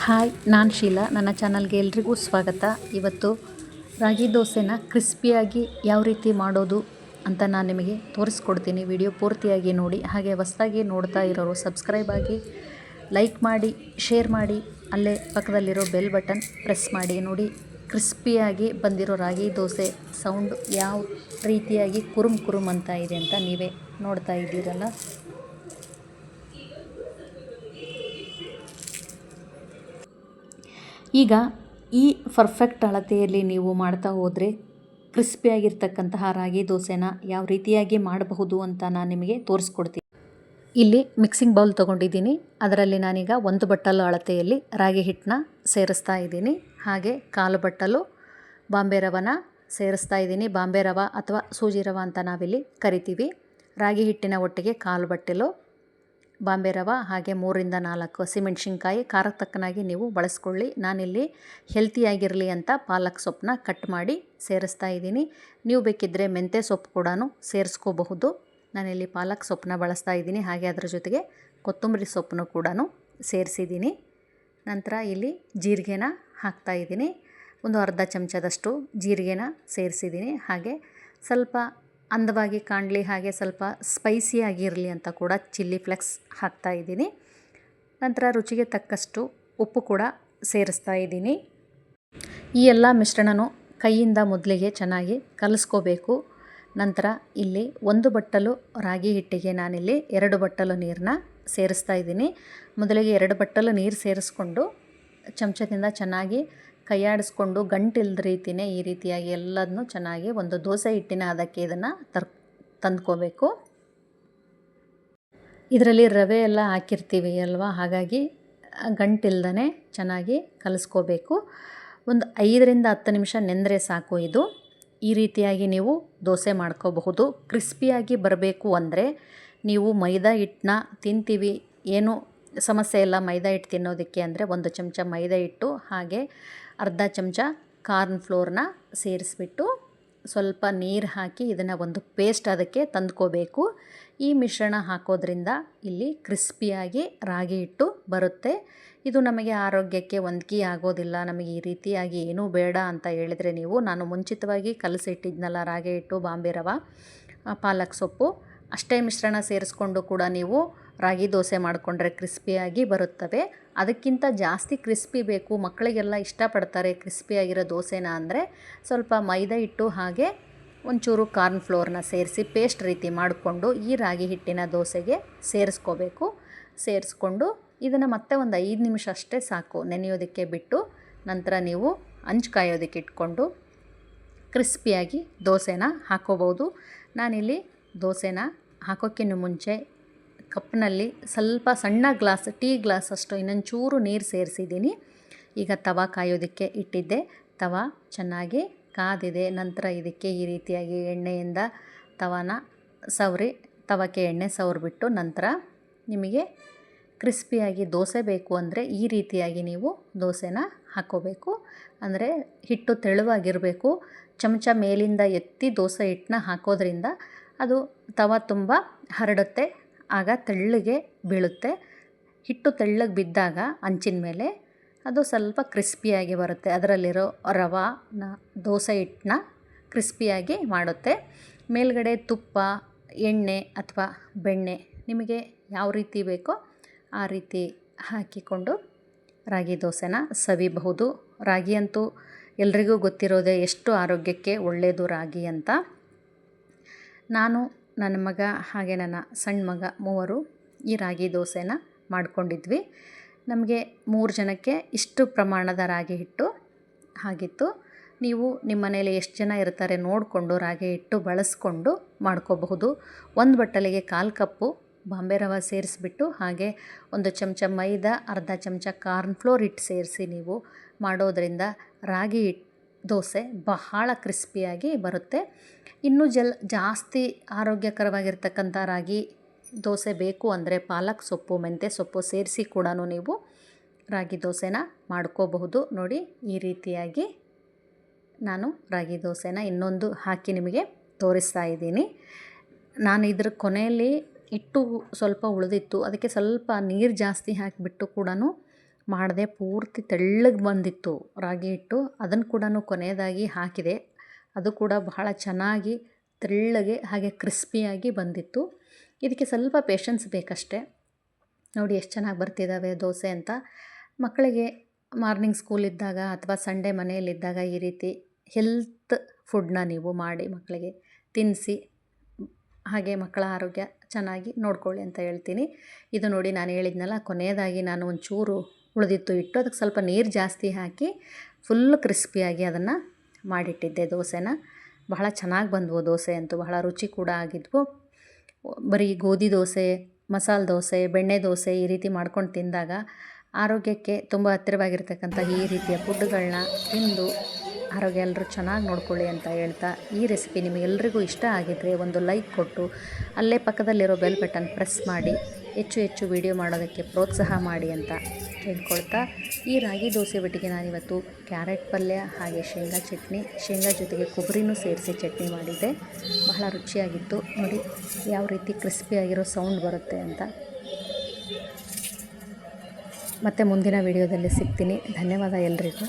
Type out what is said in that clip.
Hi, ನಾನು ಶೀಲಾ. ನನ್ನ ಚಾನಲ್ಗೆ ಎಲ್ರಿಗೂ ಸ್ವಾಗತ. ಇವತ್ತು ರಾಗಿ ದೋಸೆನ ಕ್ರಿಸ್ಪಿಯಾಗಿ ಯಾವ ರೀತಿ ಮಾಡೋದು ಅಂತ ನಾನು ನಿಮಗೆ ತೋರಿಸ್ಕೊಡ್ತೀನಿ. ವಿಡಿಯೋ ಪೂರ್ತಿಯಾಗಿ ನೋಡಿ. ಹಾಗೆ ಹೊಸದಾಗಿ ನೋಡ್ತಾ ಇರೋರು ಸಬ್ಸ್ಕ್ರೈಬ್ ಆಗಿ, ಲೈಕ್ ಮಾಡಿ, ಶೇರ್ ಮಾಡಿ, ಅಲ್ಲೇ ಪಕ್ಕದಲ್ಲಿರೋ ಬೆಲ್ ಬಟನ್ ಪ್ರೆಸ್ ಮಾಡಿ. ನೋಡಿ, ಕ್ರಿಸ್ಪಿಯಾಗಿ ಬಂದಿರೋ ರಾಗಿ ದೋಸೆ ಸೌಂಡ್ ಯಾವ ರೀತಿಯಾಗಿ ಕುರುಮ್ ಅಂತ ಇದೆ ಅಂತ ನೀವೇ ನೋಡ್ತಾ ಇದ್ದೀರಲ್ಲ. ಈಗ ಈ ಪರ್ಫೆಕ್ಟ್ ಅಳತೆಯಲ್ಲಿ ನೀವು ಮಾಡ್ತಾ ಹೋದರೆ ಕ್ರಿಸ್ಪಿಯಾಗಿರ್ತಕ್ಕಂತಹ ರಾಗಿ ದೋಸೆನ ಯಾವ ರೀತಿಯಾಗಿ ಮಾಡಬಹುದು ಅಂತ ನಾನು ನಿಮಗೆ ತೋರಿಸ್ಕೊಡ್ತೀನಿ. ಇಲ್ಲಿ ಮಿಕ್ಸಿಂಗ್ ಬೌಲ್ ತೊಗೊಂಡಿದ್ದೀನಿ. ಅದರಲ್ಲಿ ನಾನೀಗ 1 ಬಟ್ಟಲು ಅಳತೆಯಲ್ಲಿ ರಾಗಿ ಹಿಟ್ಟನ್ನ ಸೇರಿಸ್ತಾ ಇದ್ದೀನಿ. ಹಾಗೆ 1/4 ಬಟ್ಟಲು ಬಾಂಬೆ ರವನ ಸೇರಿಸ್ತಾ ಇದ್ದೀನಿ. ಬಾಂಬೆ ರವೆ ಅಥವಾ ಸೂಜಿ ರವೆ ಅಂತ ನಾವಿಲ್ಲಿ ಕರಿತೀವಿ. ರಾಗಿ ಹಿಟ್ಟಿನ ಒಟ್ಟಿಗೆ 1/4 ಬಟ್ಟಲು ಬಾಂಬೆ ರವೆ, ಹಾಗೆ 3ರಿಂದ 4 ಹಸಿಮೆಣ್ಸಿನ್ಕಾಯಿ, ಖಾರಕ್ಕೆ ತಕ್ಕನಾಗಿ ನೀವು ಬಳಸ್ಕೊಳ್ಳಿ. ನಾನಿಲ್ಲಿ ಹೆಲ್ತಿಯಾಗಿರಲಿ ಅಂತ ಪಾಲಕ್ ಸೊಪ್ಪನ್ನ ಕಟ್ ಮಾಡಿ ಸೇರಿಸ್ತಾ ಇದ್ದೀನಿ. ನೀವು ಬೇಕಿದ್ದರೆ ಮೆಂತ್ಯ ಸೊಪ್ಪು ಕೂಡ ಸೇರಿಸ್ಕೋಬಹುದು. ನಾನಿಲ್ಲಿ ಪಾಲಕ್ ಸೊಪ್ಪನ್ನ ಬಳಸ್ತಾ ಇದ್ದೀನಿ. ಹಾಗೆ ಅದರ ಜೊತೆಗೆ ಕೊತ್ತಂಬರಿ ಸೊಪ್ಪನ್ನು ಕೂಡ ಸೇರಿಸಿದ್ದೀನಿ. ನಂತರ ಇಲ್ಲಿ ಜೀರಿಗೆನ ಹಾಕ್ತಾ ಇದ್ದೀನಿ. ಒಂದು ಅರ್ಧ ಚಮಚದಷ್ಟು ಜೀರಿಗೆನ ಸೇರಿಸಿದ್ದೀನಿ. ಹಾಗೆ ಸ್ವಲ್ಪ ಅಂದವಾಗಿ ಕಾಣಲಿ, ಹಾಗೆ ಸ್ವಲ್ಪ ಸ್ಪೈಸಿಯಾಗಿರಲಿ ಅಂತ ಕೂಡ ಚಿಲ್ಲಿ ಫ್ಲೆಕ್ಸ್ ಹಾಕ್ತಾ ಇದ್ದೀನಿ. ನಂತರ ರುಚಿಗೆ ತಕ್ಕಷ್ಟು ಉಪ್ಪು ಕೂಡ ಸೇರಿಸ್ತಾ ಇದ್ದೀನಿ. ಈ ಎಲ್ಲ ಮಿಶ್ರಣನೂ ಕೈಯಿಂದ ಮೊದಲಿಗೆ ಚೆನ್ನಾಗಿ ಕಲಿಸ್ಕೋಬೇಕು. ನಂತರ ಇಲ್ಲಿ 1 ಬಟ್ಟಲು ರಾಗಿ ಹಿಟ್ಟಿಗೆ ನಾನಿಲ್ಲಿ 2 ಬಟ್ಟಲು ನೀರನ್ನ ಸೇರಿಸ್ತಾ ಇದ್ದೀನಿ. ಮೊದಲಿಗೆ 2 ಬಟ್ಟಲು ನೀರು ಸೇರಿಸ್ಕೊಂಡು ಚಮಚದಿಂದ ಚೆನ್ನಾಗಿ ಕೈಯಾಡಿಸ್ಕೊಂಡು ಗಂಟಿಲ್ದ ರೀತಿಯೇ ಈ ರೀತಿಯಾಗಿ ಎಲ್ಲದನ್ನು ಚೆನ್ನಾಗಿ ಒಂದು ದೋಸೆ ಹಿಟ್ಟಿನ ಅದಕ್ಕೆ ಇದನ್ನು ತಂದ್ಕೋಬೇಕು. ಇದರಲ್ಲಿ ರವೆ ಎಲ್ಲ ಹಾಕಿರ್ತೀವಿ ಅಲ್ವಾ, ಹಾಗಾಗಿ ಗಂಟಿಲ್ದೇ ಚೆನ್ನಾಗಿ ಕಲಿಸ್ಕೋಬೇಕು. ಒಂದು 5ರಿಂದ 10 ನಿಮಿಷ ನೆಂದರೆ ಸಾಕು. ಇದು ಈ ರೀತಿಯಾಗಿ ನೀವು ದೋಸೆ ಮಾಡ್ಕೋಬಹುದು. ಕ್ರಿಸ್ಪಿಯಾಗಿ ಬರಬೇಕು ಅಂದರೆ ನೀವು ಮೈದಾ ಹಿಟ್ಟನ್ನ ತಿಂತೀವಿ, ಏನೂ ಸಮಸ್ಯೆ ಇಲ್ಲ ಮೈದಾ ಹಿಟ್ಟು ತಿನ್ನೋದಕ್ಕೆ ಅಂದರೆ 1 ಚಮಚ ಮೈದಾ ಹಿಟ್ಟು, ಹಾಗೆ ಅರ್ಧ ಚಮಚ ಕಾರ್ನ್ ಫ್ಲೋರ್ನ ಸೇರಿಸ್ಬಿಟ್ಟು ಸ್ವಲ್ಪ ನೀರು ಹಾಕಿ ಇದನ್ನು ಒಂದು ಪೇಸ್ಟ್ ಅದಕ್ಕೆ ತಂದ್ಕೋಬೇಕು. ಈ ಮಿಶ್ರಣ ಹಾಕೋದ್ರಿಂದ ಇಲ್ಲಿ ಕ್ರಿಸ್ಪಿಯಾಗಿ ರಾಗಿ ಹಿಟ್ಟು ಬರುತ್ತೆ. ಇದು ನಮಗೆ ಆರೋಗ್ಯಕ್ಕೆ ಹೊಂದ್ಕೆ ಆಗೋದಿಲ್ಲ, ನಮಗೆ ಈ ರೀತಿಯಾಗಿ ಏನೂ ಬೇಡ ಅಂತ ಹೇಳಿದರೆ ನೀವು, ನಾನು ಮುಂಚಿತವಾಗಿ ಕಲಸಿಟ್ಟಿದ್ನಲ್ಲ ರಾಗಿ ಹಿಟ್ಟು, ಬಾಂಬೆ ರವೆ, ಪಾಲಕ್ ಸೊಪ್ಪು ಅಷ್ಟೇ ಮಿಶ್ರಣ ಸೇರಿಸ್ಕೊಂಡು ಕೂಡ ನೀವು ರಾಗಿ ದೋಸೆ ಮಾಡಿಕೊಂಡ್ರೆ ಕ್ರಿಸ್ಪಿಯಾಗಿ ಬರುತ್ತವೆ. ಅದಕ್ಕಿಂತ ಜಾಸ್ತಿ ಕ್ರಿಸ್ಪಿ ಬೇಕು, ಮಕ್ಕಳಿಗೆಲ್ಲ ಇಷ್ಟಪಡ್ತಾರೆ ಕ್ರಿಸ್ಪಿಯಾಗಿರೋ ದೋಸೆನ ಅಂದರೆ ಸ್ವಲ್ಪ ಮೈದಾ ಹಿಟ್ಟು ಹಾಗೆ ಒಂಚೂರು ಕಾರ್ನ್ ಫ್ಲೋರ್ನ ಸೇರಿಸಿ ಪೇಸ್ಟ್ ರೀತಿ ಮಾಡಿಕೊಂಡು ಈ ರಾಗಿ ಹಿಟ್ಟಿನ ದೋಸೆಗೆ ಸೇರಿಸ್ಕೋಬೇಕು. ಸೇರಿಸ್ಕೊಂಡು ಇದನ್ನು ಮತ್ತೆ ಒಂದು 5 ನಿಮಿಷ ಅಷ್ಟೇ ಸಾಕು ನೆನೆಯೋದಕ್ಕೆ ಬಿಟ್ಟು, ನಂತರ ನೀವು ಹಂಚು ಕಾಯೋದಕ್ಕೆ ಇಟ್ಕೊಂಡು ಕ್ರಿಸ್ಪಿಯಾಗಿ ದೋಸೆನ ಹಾಕೋಬೋದು. ನಾನಿಲ್ಲಿ ದೋಸೆನ ಹಾಕೋಕ್ಕಿಂತ ಮುಂಚೆ ಕಪ್ನಲ್ಲಿ ಸ್ವಲ್ಪ ಸಣ್ಣ ಗ್ಲಾಸ್, ಟೀ ಗ್ಲಾಸ್ ಅಷ್ಟು ಇನ್ನೊಂಚೂರು ನೀರು ಸೇರಿಸಿದ್ದೀನಿ. ಈಗ ತವ ಕಾಯೋದಕ್ಕೆ ಇಟ್ಟಿದ್ದೆ. ತವ ಚೆನ್ನಾಗಿ ಕಾದಿದೆ. ನಂತರ ಇದಕ್ಕೆ ಈ ರೀತಿಯಾಗಿ ಎಣ್ಣೆಯಿಂದ ತವನ ಸವರಿ, ತವಕ್ಕೆ ಎಣ್ಣೆ ಸವರಿಬಿಟ್ಟು ನಂತರ ನಿಮಗೆ ಕ್ರಿಸ್ಪಿಯಾಗಿ ದೋಸೆ ಬೇಕು ಅಂದರೆ ಈ ರೀತಿಯಾಗಿ ನೀವು ದೋಸೆನ ಹಾಕ್ಕೋಬೇಕು. ಅಂದರೆ ಹಿಟ್ಟು ತೆಳುವಾಗಿರಬೇಕು. ಚಮಚ ಮೇಲಿಂದ ಎತ್ತಿ ದೋಸೆ ಹಿಟ್ಟನ್ನ ಹಾಕೋದ್ರಿಂದ ಅದು ತವ ತುಂಬ ಹರಡುತ್ತೆ, ಆಗ ತೆಳ್ಳಗೆ ಬೀಳುತ್ತೆ. ಹಿಟ್ಟು ತೆಳ್ಳಗೆ ಬಿದ್ದಾಗ ಅಂಚಿನ ಮೇಲೆ ಅದು ಸ್ವಲ್ಪ ಕ್ರಿಸ್ಪಿಯಾಗಿ ಬರುತ್ತೆ. ಅದರಲ್ಲಿರೋ ರವಾನ ದೋಸೆ ಹಿಟ್ಟನ್ನ ಕ್ರಿಸ್ಪಿಯಾಗಿ ಮಾಡುತ್ತೆ. ಮೇಲ್ಗಡೆ ತುಪ್ಪ, ಎಣ್ಣೆ ಅಥವಾ ಬೆಣ್ಣೆ ನಿಮಗೆ ಯಾವ ರೀತಿ ಬೇಕೋ ಆ ರೀತಿ ಹಾಕಿಕೊಂಡು ರಾಗಿ ದೋಸೆನ ಸವಿಬಹುದು. ರಾಗಿ ಅಂತೂ ಎಲ್ರಿಗೂ ಗೊತ್ತಿರೋದೇ ಎಷ್ಟು ಆರೋಗ್ಯಕ್ಕೆ ಒಳ್ಳೆಯದು ರಾಗಿ ಅಂತ. ನಾನು, ನನ್ನ ಮಗ ಹಾಗೆ ನನ್ನ ಸಣ್ಣ ಮಗ ಮೂವರು ಈ ರಾಗಿ ದೋಸೆನ ಮಾಡ್ಕೊಂಡಿದ್ವಿ. ನಮಗೆ 3 ಜನಕ್ಕೆ ಇಷ್ಟು ಪ್ರಮಾಣದ ರಾಗಿ ಹಿಟ್ಟು ಆಗಿತ್ತು. ನೀವು ನಿಮ್ಮ ಮನೇಲಿ ಎಷ್ಟು ಜನ ಇರ್ತಾರೆ ನೋಡಿಕೊಂಡು ರಾಗಿ ಹಿಟ್ಟು ಬಳಸ್ಕೊಂಡು ಮಾಡ್ಕೋಬಹುದು. 1 ಬಟ್ಟಲಿಗೆ 1/4 ಕಪ್ಪು ಬಾಂಬೆ ರವೆ ಸೇರಿಸ್ಬಿಟ್ಟು, ಹಾಗೆ 1 ಚಮಚ ಮೈದಾ, ಅರ್ಧ ಚಮಚ ಕಾರ್ನ್ ಫ್ಲೋರ್ ಹಿಟ್ಟು ಸೇರಿಸಿ ನೀವು ಮಾಡೋದ್ರಿಂದ ರಾಗಿ ದೋಸೆ ಬಹಳ ಕ್ರಿಸ್ಪಿಯಾಗಿ ಬರುತ್ತೆ. ಇನ್ನೂ ಜಾಸ್ತಿ ಆರೋಗ್ಯಕರವಾಗಿರ್ತಕ್ಕಂಥ ರಾಗಿ ದೋಸೆ ಬೇಕು ಅಂದರೆ ಪಾಲಕ್ ಸೊಪ್ಪು, ಮೆಂತ್ಯ ಸೊಪ್ಪು ಸೇರಿಸಿ ಕೂಡ ನೀವು ರಾಗಿ ದೋಸೆನ ಮಾಡ್ಕೋಬಹುದು. ನೋಡಿ, ಈ ರೀತಿಯಾಗಿ ನಾನು ರಾಗಿ ದೋಸೆನ ಇನ್ನೊಂದು ಹಾಕಿ ನಿಮಗೆ ತೋರಿಸ್ತಾ ಇದ್ದೀನಿ. ನಾನು ಇದ್ರ ಕೊನೆಯಲ್ಲಿ ಹಿಟ್ಟು ಸ್ವಲ್ಪ ಉಳಿದಿತ್ತು, ಅದಕ್ಕೆ ಸ್ವಲ್ಪ ನೀರು ಜಾಸ್ತಿ ಹಾಕಿಬಿಟ್ಟು ಕೂಡ ಮಾಡಿದೆ. ಪೂರ್ತಿ ತೆಳ್ಳಗೆ ಬಂದಿತ್ತು ರಾಗಿ ಹಿಟ್ಟು. ಅದನ್ನು ಕೂಡ ಕೊನೆಯದಾಗಿ ಹಾಕಿದೆ. ಅದು ಕೂಡ ಬಹಳ ಚೆನ್ನಾಗಿ ತೆಳ್ಳಗೆ ಹಾಗೆ ಕ್ರಿಸ್ಪಿಯಾಗಿ ಬಂದಿತ್ತು. ಇದಕ್ಕೆ ಸ್ವಲ್ಪ ಪೇಷನ್ಸ್ ಬೇಕಷ್ಟೆ. ನೋಡಿ ಎಷ್ಟು ಚೆನ್ನಾಗಿ ಬರ್ತಿದ್ದಾವೆ ದೋಸೆ ಅಂತ. ಮಕ್ಕಳಿಗೆ ಮಾರ್ನಿಂಗ್ ಸ್ಕೂಲ್ ಇದ್ದಾಗ ಅಥವಾ ಸಂಡೇ ಮನೆಯಲ್ಲಿದ್ದಾಗ ಈ ರೀತಿ ಹೆಲ್ತ್ ಫುಡ್ನ ನೀವು ಮಾಡಿ ಮಕ್ಕಳಿಗೆ ತಿನ್ನಿಸಿ, ಹಾಗೆ ಮಕ್ಕಳ ಆರೋಗ್ಯ ಚೆನ್ನಾಗಿ ನೋಡ್ಕೊಳ್ಳಿ ಅಂತ ಹೇಳ್ತೀನಿ. ಇದು ನೋಡಿ ನಾನು ಹೇಳಿದ್ನಲ್ಲ, ಕೊನೆಯದಾಗಿ ನಾನು ಒಂಚೂರು ಉಳಿದಿತ್ತು ಹಿಟ್ಟು, ಅದಕ್ಕೆ ಸ್ವಲ್ಪ ನೀರು ಜಾಸ್ತಿ ಹಾಕಿ ಫುಲ್ಲು ಕ್ರಿಸ್ಪಿಯಾಗಿ ಅದನ್ನು ಮಾಡಿಟ್ಟಿದ್ದೆ ದೋಸೆನ. ಬಹಳ ಚೆನ್ನಾಗಿ ಬಂದವು ದೋಸೆ ಅಂತೂ, ಬಹಳ ರುಚಿ ಕೂಡ ಆಗಿದ್ವು. ಬರೀ ಗೋಧಿ ದೋಸೆ, ಮಸಾಲೆ ದೋಸೆ, ಬೆಣ್ಣೆ ದೋಸೆ ಈ ರೀತಿ ಮಾಡ್ಕೊಂಡು ತಿಂದಾಗ ಆರೋಗ್ಯಕ್ಕೆ ತುಂಬ ಹತ್ತಿರವಾಗಿರ್ತಕ್ಕಂಥ ಈ ರೀತಿಯ ಫುಡ್ಗಳನ್ನ ತಿಂದು ಆರೋಗ್ಯ ಎಲ್ಲರೂ ಚೆನ್ನಾಗಿ ನೋಡ್ಕೊಳ್ಳಿ ಅಂತ ಹೇಳ್ತಾ, ಈ ರೆಸಿಪಿ ನಿಮಗೆಲ್ರಿಗೂ ಇಷ್ಟ ಆಗಿದ್ದರೆ ಒಂದು ಲೈಕ್ ಕೊಟ್ಟು ಅಲ್ಲೇ ಪಕ್ಕದಲ್ಲಿರೋ ಬೆಲ್ ಬಟನ್ ಪ್ರೆಸ್ ಮಾಡಿ ಹೆಚ್ಚು ಹೆಚ್ಚು ವಿಡಿಯೋ ಮಾಡೋದಕ್ಕೆ ಪ್ರೋತ್ಸಾಹ ಮಾಡಿ ಅಂತ ಕೇಳ್ಕೊಳ್ತಾ, ಈ ರಾಗಿ ದೋಸೆ ಒಟ್ಟಿಗೆ ನಾನಿವತ್ತು ಕ್ಯಾರೆಟ್ ಪಲ್ಯ ಹಾಗೆ ಶೇಂಗಾ ಚಟ್ನಿ, ಶೇಂಗಾ ಜೊತೆಗೆ ಕೊಬ್ಬರಿನೂ ಸೇರಿಸಿ ಚಟ್ನಿ ಮಾಡಿದ್ದೆ. ಬಹಳ ರುಚಿಯಾಗಿತ್ತು. ನೋಡಿ ಯಾವ ರೀತಿ ಕ್ರಿಸ್ಪಿಯಾಗಿರೋ ಸೌಂಡ್ ಬರುತ್ತೆ ಅಂತ. ಮತ್ತೆ ಮುಂದಿನ ವಿಡಿಯೋದಲ್ಲಿ ಸಿಗ್ತೀನಿ. ಧನ್ಯವಾದ ಎಲ್ರಿಗೂ.